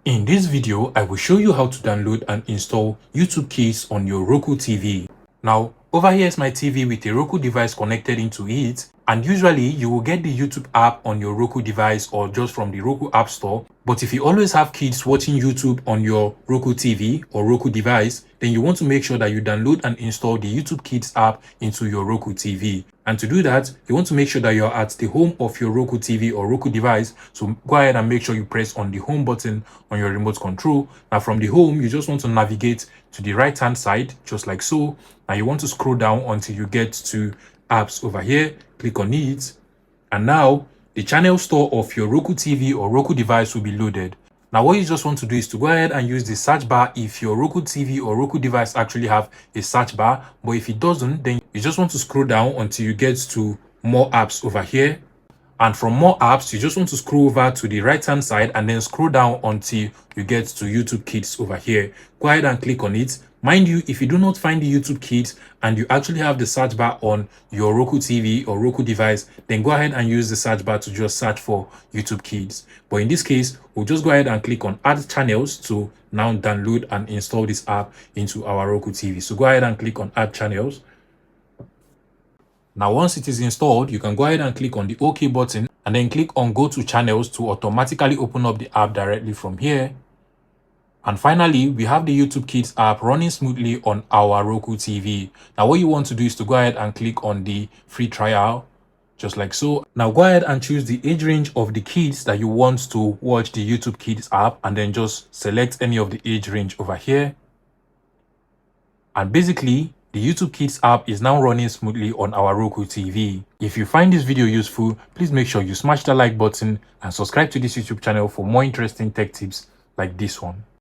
In this video, I will show you how to download and install YouTube Kids on your Roku TV. Now, over here is my TV with a Roku device connected into it, and usually you will get the YouTube app on your Roku device or just from the Roku App Store. But if you always have kids watching YouTube on your Roku TV or Roku device, then you want to make sure that you download and install the YouTube Kids app into your Roku TV. And to do that, you want to make sure that you're at the home of your Roku TV or Roku device. So go ahead and make sure you press on the home button on your remote control. Now from the home, you just want to navigate to the right hand side, just like so. Now you want to scroll down until you get to apps over here. Click on it. And now the channel store of your Roku TV or Roku device will be loaded. Now what you just want to do is to go ahead and use the search bar if your Roku TV or Roku device actually have a search bar. But if it doesn't, then you just want to scroll down until you get to more apps over here. And from more apps, you just want to scroll over to the right hand side and then scroll down until you get to YouTube Kids over here. Go ahead and click on it. Mind you, if you do not find the YouTube Kids and you actually have the search bar on your Roku TV or Roku device, then go ahead and use the search bar to just search for YouTube Kids. But in this case, we'll just go ahead and click on Add Channels to now download and install this app into our Roku TV. So go ahead and click on Add Channels. Now, once it is installed, you can go ahead and click on the OK button and then click on Go to Channels to automatically open up the app directly from here. And finally, we have the YouTube Kids app running smoothly on our Roku TV. Now, what you want to do is to go ahead and click on the free trial, just like so. Now, go ahead and choose the age range of the kids that you want to watch the YouTube Kids app, and then just select any of the age range over here. And basically, the YouTube Kids app is now running smoothly on our Roku TV. If you find this video useful, please make sure you smash the like button and subscribe to this YouTube channel for more interesting tech tips like this one.